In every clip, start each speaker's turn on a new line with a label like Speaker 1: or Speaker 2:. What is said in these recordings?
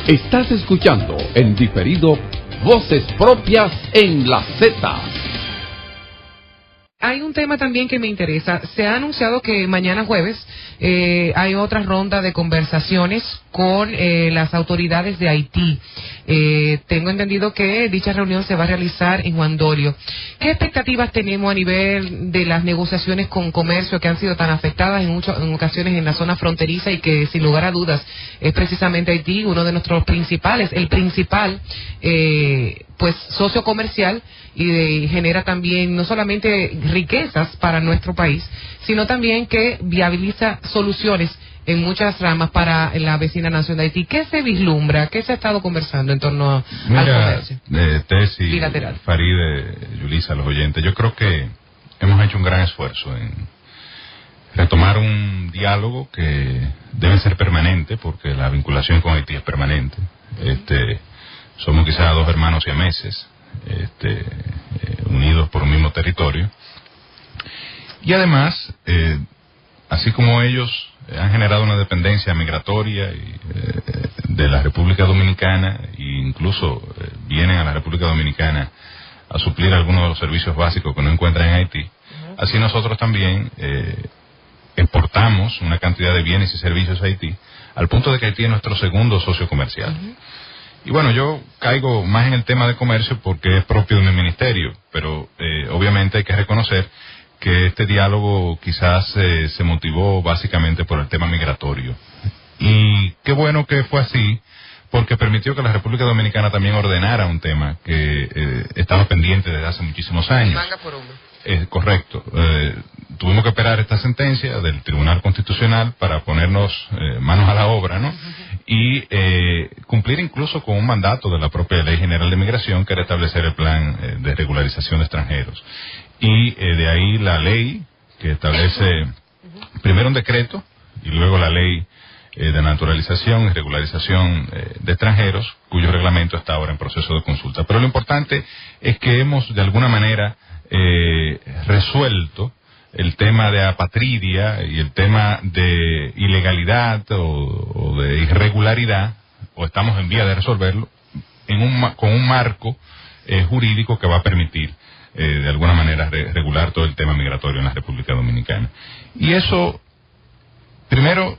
Speaker 1: Estás escuchando en diferido Voces Propias en la Z.
Speaker 2: Hay un tema también que me interesa. Se ha anunciado que mañana jueves hay otra ronda de conversaciones con las autoridades de Haití. Tengo entendido que dicha reunión se va a realizar en Juan Dolio. ¿Qué expectativas tenemos a nivel de las negociaciones con comercio que han sido tan afectadas en ocasiones en la zona fronteriza y que sin lugar a dudas es precisamente Haití uno de nuestros principales, el principal pues socio comercial y genera también no solamente riquezas para nuestro país, sino también que viabiliza soluciones en muchas ramas para la vecina nación de Haití? ¿Qué se vislumbra? ¿Qué se ha estado conversando en torno al comercio
Speaker 3: Tessy,
Speaker 2: bilateral?
Speaker 3: Farideh, Yulisa, los oyentes, yo creo que hemos hecho un gran esfuerzo en retomar un diálogo que debe ser permanente, porque la vinculación con Haití es permanente. Somos quizás dos hermanos siameses, unidos por un mismo territorio. Y además, así como ellos han generado una dependencia migratoria de la República Dominicana e incluso vienen a la República Dominicana a suplir algunos de los servicios básicos que no encuentran en Haití, así nosotros también exportamos una cantidad de bienes y servicios a Haití, al punto de que Haití es nuestro segundo socio comercial. Y bueno, yo caigo más en el tema de comercio porque es propio de mi ministerio, pero obviamente hay que reconocer que este diálogo quizás se motivó básicamente por el tema migratorio. Y qué bueno que fue así, porque permitió que la República Dominicana también ordenara un tema que estaba pendiente desde hace muchísimos años.
Speaker 2: Manga por hombro.
Speaker 3: Correcto. Tuvimos que esperar esta sentencia del Tribunal Constitucional para ponernos manos a la obra, ¿no? Y cumplir incluso con un mandato de la propia Ley General de Migración, que era establecer el plan de regularización de extranjeros. Y de ahí la ley que establece primero un decreto y luego la ley de naturalización y regularización de extranjeros, cuyo reglamento está ahora en proceso de consulta. Pero lo importante es que hemos de alguna manera resuelto el tema de apatridia y el tema de ilegalidad o de irregularidad, o estamos en vía de resolverlo, con un marco jurídico que va a permitir de alguna manera regular todo el tema migratorio en la República Dominicana. Y eso, primero,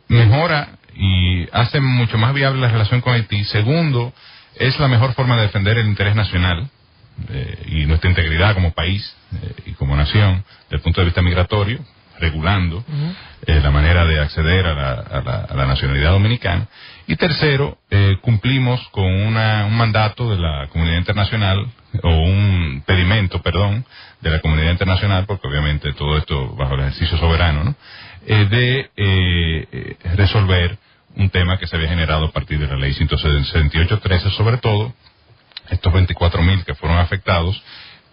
Speaker 3: mejora y hace mucho más viable la relación con Haití. Segundo, es la mejor forma de defender el interés nacional y nuestra integridad como país y como nación desde el punto de vista migratorio, regulando la manera de acceder a la nacionalidad dominicana. Y tercero, cumplimos con un mandato de la comunidad internacional, o un pedimento, perdón, de la comunidad internacional, porque obviamente todo esto bajo el ejercicio soberano, ¿no? De resolver un tema que se había generado a partir de la ley 168-13, sobre todo estos 24.000 que fueron afectados,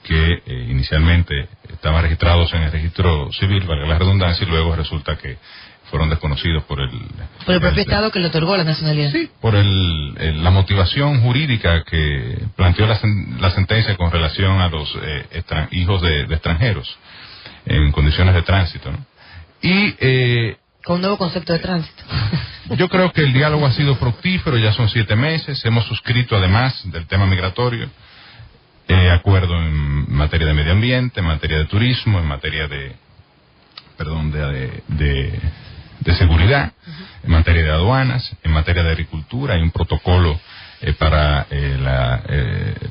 Speaker 3: que inicialmente estaban registrados en el registro civil, valga la redundancia, y luego resulta que fueron desconocidos por el
Speaker 4: propio Estado que le otorgó la nacionalidad.
Speaker 3: Sí, por la motivación jurídica que planteó la sentencia con relación a los hijos de extranjeros en condiciones de tránsito, ¿no? Y
Speaker 4: con un nuevo concepto de tránsito.
Speaker 3: Yo creo que el diálogo ha sido fructífero, ya son 7 meses, hemos suscrito además del tema migratorio acuerdo en materia de medio ambiente, en materia de turismo, en materia de seguridad, en materia de aduanas, en materia de agricultura. Hay un protocolo para la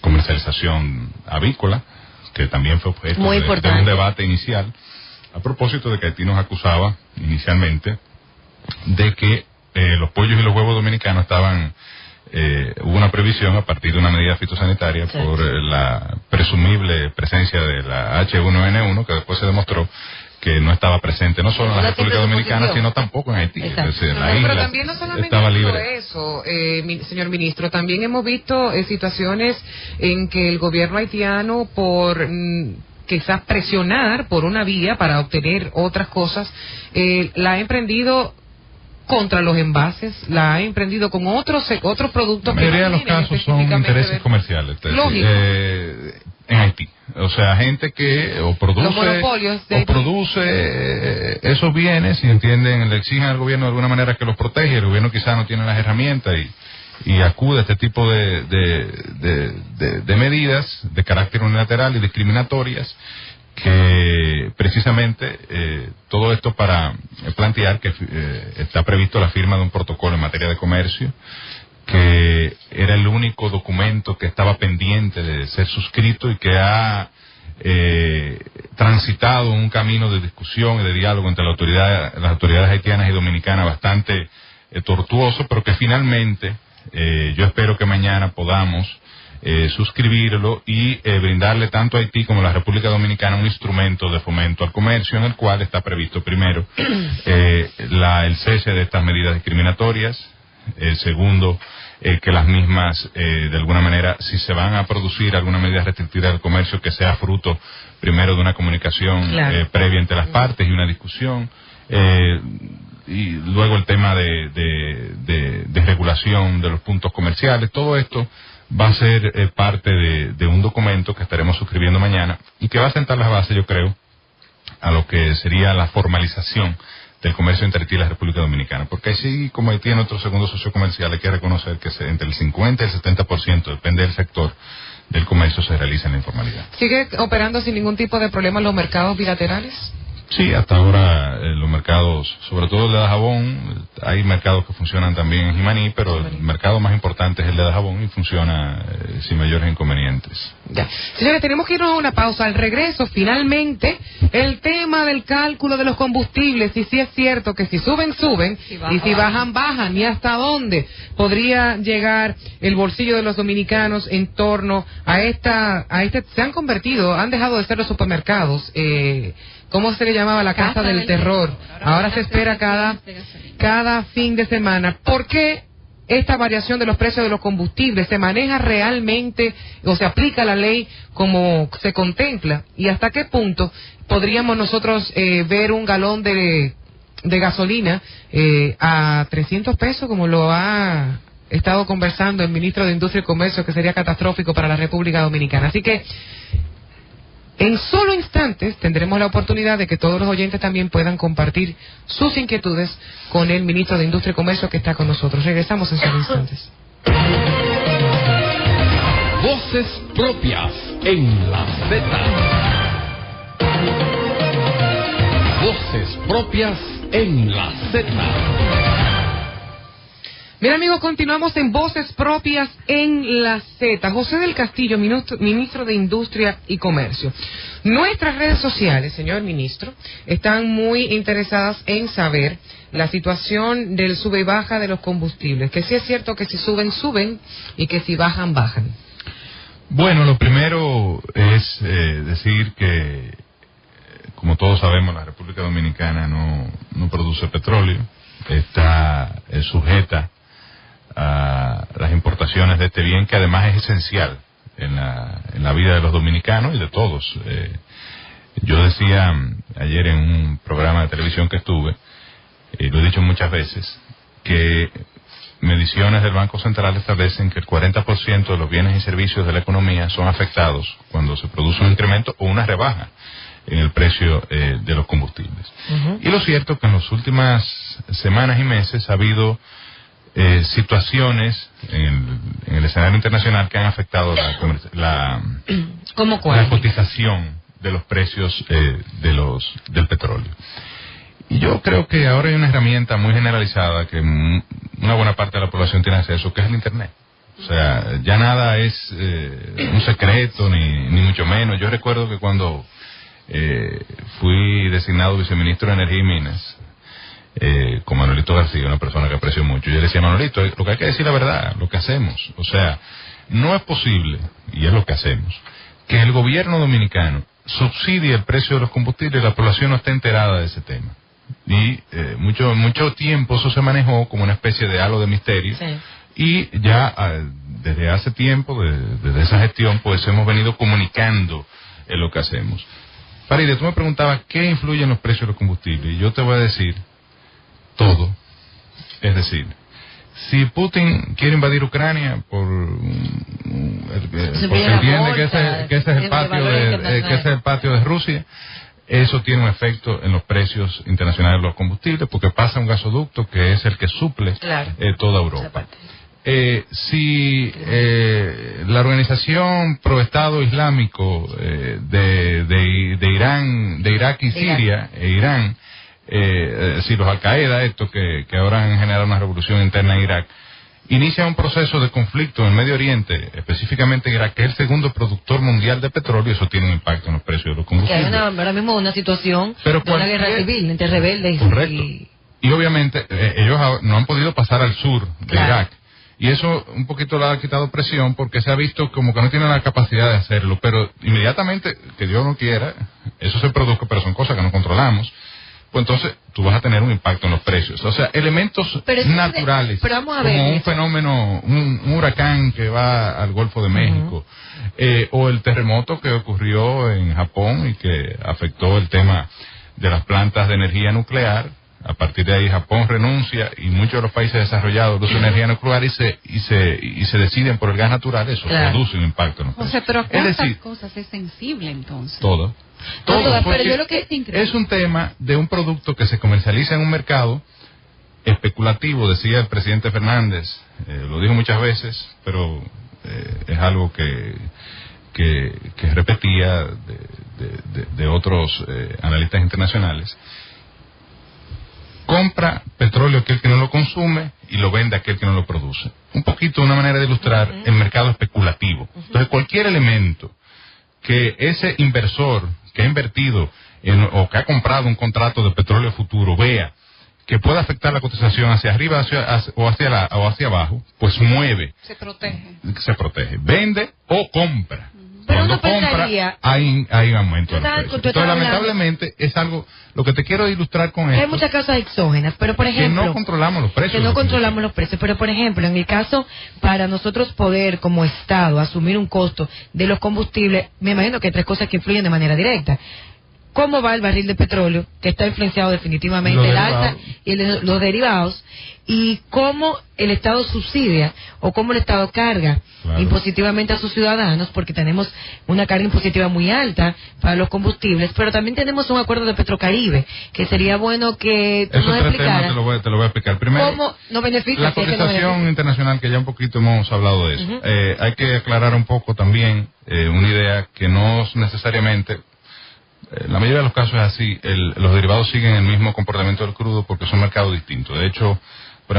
Speaker 3: comercialización avícola, que también fue objeto de un debate inicial, a propósito de que Haití nos acusaba inicialmente de que los pollos y los huevos dominicanos estaban, hubo una previsión a partir de una medida fitosanitaria por la presumible presencia de la H1N1, que después se demostró que no estaba presente no solo en la República Dominicana, sino tampoco en Haití. Es decir, la isla
Speaker 2: pero también no solamente
Speaker 3: estaba libre.
Speaker 2: Eso, señor ministro, también hemos visto situaciones en que el gobierno haitiano, por quizás presionar por una vía para obtener otras cosas, la ha emprendido contra los envases, la ha emprendido con otros productos.
Speaker 3: La mayoría de los casos son intereses comerciales.
Speaker 2: Lógico.
Speaker 3: En Haití. O sea, gente que o produce esos bienes y entienden, le exigen al gobierno de alguna manera que los protege, el gobierno quizás no tiene las herramientas y acude a este tipo de medidas de carácter unilateral y discriminatorias, que precisamente todo esto para plantear que está previsto la firma de un protocolo en materia de comercio, que era el único documento que estaba pendiente de ser suscrito y que ha transitado un camino de discusión y de diálogo entre las autoridades haitianas y dominicanas bastante tortuoso, pero que finalmente yo espero que mañana podamos suscribirlo y brindarle tanto a Haití como a la República Dominicana un instrumento de fomento al comercio, en el cual está previsto primero el cese de estas medidas discriminatorias, segundo, que las mismas, de alguna manera, si se van a producir alguna medida restrictiva del comercio, que sea fruto primero de una comunicación previa entre las partes y una discusión, y luego el tema de regulación de los puntos comerciales. Todo esto va a ser parte de un documento que estaremos suscribiendo mañana y que va a sentar las bases, yo creo, a lo que sería la formalización del comercio entre Haití y la República Dominicana, porque así como Haití es nuestro segundo socio comercial, hay que reconocer que entre el 50 y el 70%, depende del sector del comercio, se realiza en la informalidad.
Speaker 2: ¿Sigue operando sin ningún tipo de problema los mercados bilaterales?
Speaker 3: Sí, hasta ahora los mercados, sobre todo el de Dajabón, hay mercados que funcionan también en Jimaní, pero el mercado más importante es el de Dajabón y funciona sin mayores inconvenientes.
Speaker 2: Ya. Señores, tenemos que irnos a una pausa. Al regreso, finalmente, el tema del cálculo de los combustibles, y si es cierto que si suben, suben, y si bajan, bajan, y hasta dónde podría llegar el bolsillo de los dominicanos en torno a se han convertido, han dejado de ser los supermercados, ¿cómo se le llamaba? La casa del terror. Ahora se espera cada fin de semana. ¿Por qué esta variación de los precios de los combustibles? ¿Se maneja realmente o se aplica la ley como se contempla? ¿Y hasta qué punto podríamos nosotros ver un galón de gasolina a 300 pesos, como lo ha estado conversando el ministro de Industria y Comercio, que sería catastrófico para la República Dominicana? Así que en solo instantes tendremos la oportunidad de que todos los oyentes también puedan compartir sus inquietudes con el ministro de Industria y Comercio, que está con nosotros. Regresamos en solo instantes.
Speaker 1: Voces propias en la Z. Voces propias en la Z.
Speaker 2: Bien, amigos, continuamos en Voces Propias en la Z. José del Castillo, ministro de Industria y Comercio. Nuestras redes sociales, señor ministro, están muy interesadas en saber la situación del sube y baja de los combustibles, que sí es cierto que si suben, suben, y que si bajan, bajan.
Speaker 3: Bueno, lo primero es decir que, como todos sabemos, la República Dominicana no produce petróleo, está sujeta a las importaciones de este bien, que además es esencial en la vida de los dominicanos y de todos. Yo decía ayer en un programa de televisión que estuve, y lo he dicho muchas veces, que mediciones del Banco Central establecen que el 40% de los bienes y servicios de la economía son afectados cuando se produce un incremento o una rebaja en el precio de los combustibles. Y lo cierto es que en las últimas semanas y meses ha habido situaciones en el escenario internacional que han afectado la cotización de los precios del petróleo. Y yo creo que ahora hay una herramienta muy generalizada que una buena parte de la población tiene acceso, que es el Internet. O sea, ya nada es un secreto, ni mucho menos. Yo recuerdo que cuando fui designado viceministro de Energía y Minas, con Manolito García, una persona que aprecio mucho, yo le decía: Manolito, lo que hay que decir la verdad, lo que hacemos. O sea, no es posible, y es lo que hacemos, que el gobierno dominicano subsidie el precio de los combustibles y la población no esté enterada de ese tema. Y mucho tiempo eso se manejó como una especie de halo de misterio. Sí. Y ya desde hace tiempo, desde esa gestión, pues hemos venido comunicando lo que hacemos. Faride, tú me preguntabas qué influye en los precios de los combustibles, y yo te voy a decir todo. Es decir, si Putin quiere invadir Ucrania porque entiende que ese es el patio de Rusia, eso tiene un efecto en los precios internacionales de los combustibles, porque pasa un gasoducto que es el que suple toda Europa. si la organización pro Estado Islámico de Irán, de Irak y Siria, Irán, si los Al-Qaeda, estos que ahora han generado una revolución interna en Irak, inicia un proceso de conflicto en el Medio Oriente, específicamente en Irak, que es el segundo productor mundial de petróleo, y eso tiene un impacto en los precios de los combustibles.
Speaker 4: Que hay ahora mismo una situación
Speaker 3: Pero
Speaker 4: de una guerra civil entre rebeldes
Speaker 3: y obviamente ellos no han podido pasar al sur de Irak. Y eso un poquito le ha quitado presión porque se ha visto como que no tienen la capacidad de hacerlo. Pero inmediatamente, que Dios no quiera, eso se produzca, pero son cosas que no controlamos. Pues entonces tú vas a tener un impacto en los precios. O sea, elementos naturales, como un fenómeno, un huracán que va al Golfo de México, o el terremoto que ocurrió en Japón y que afectó el tema de las plantas de energía nuclear. A partir de ahí Japón renuncia y muchos de los países desarrollados usan energía nuclear y se deciden por el gas natural. Eso produce un impacto en los precios.
Speaker 5: O sea, pero ¿cuántas cosas es sensible entonces?
Speaker 3: Todo,
Speaker 4: pero yo lo que
Speaker 3: es un tema de un producto que se comercializa en un mercado especulativo, decía el presidente Fernández, lo dijo muchas veces, pero es algo que repetía de otros analistas internacionales. Compra petróleo aquel que no lo consume y lo vende aquel que no lo produce. Un poquito una manera de ilustrar el mercado especulativo. Entonces cualquier elemento que ese inversor que ha invertido o que ha comprado un contrato de petróleo futuro vea que pueda afectar la cotización hacia arriba o hacia abajo, pues mueve.
Speaker 5: Se protege.
Speaker 3: Vende o compra.
Speaker 4: Pero
Speaker 3: Cuando
Speaker 4: uno pensaría,
Speaker 3: hay aumento de los precios. Entonces, lamentablemente, es algo, lo que te quiero ilustrar con esto.
Speaker 4: Hay muchas causas exógenas, pero por ejemplo...
Speaker 3: Que no controlamos los precios.
Speaker 4: Pero por ejemplo, en el caso, para nosotros poder, como Estado, asumir un costo de los combustibles, me imagino que hay tres cosas que influyen de manera directa. ¿Cómo va el barril de petróleo, que está influenciado definitivamente el alta y los derivados? Y cómo el Estado subsidia o cómo el Estado carga impositivamente a sus ciudadanos, porque tenemos una carga impositiva muy alta para los combustibles, pero también tenemos un acuerdo de Petrocaribe, que sería bueno que tú nos explicaras.
Speaker 3: Te lo voy a explicar. Primero,
Speaker 4: ¿cómo nos beneficia?
Speaker 3: La cotización internacional, que ya un poquito hemos hablado de eso. Hay que aclarar un poco también una idea que no es necesariamente... la mayoría de los casos es así, los derivados siguen el mismo comportamiento del crudo porque son mercados distintos. De hecho,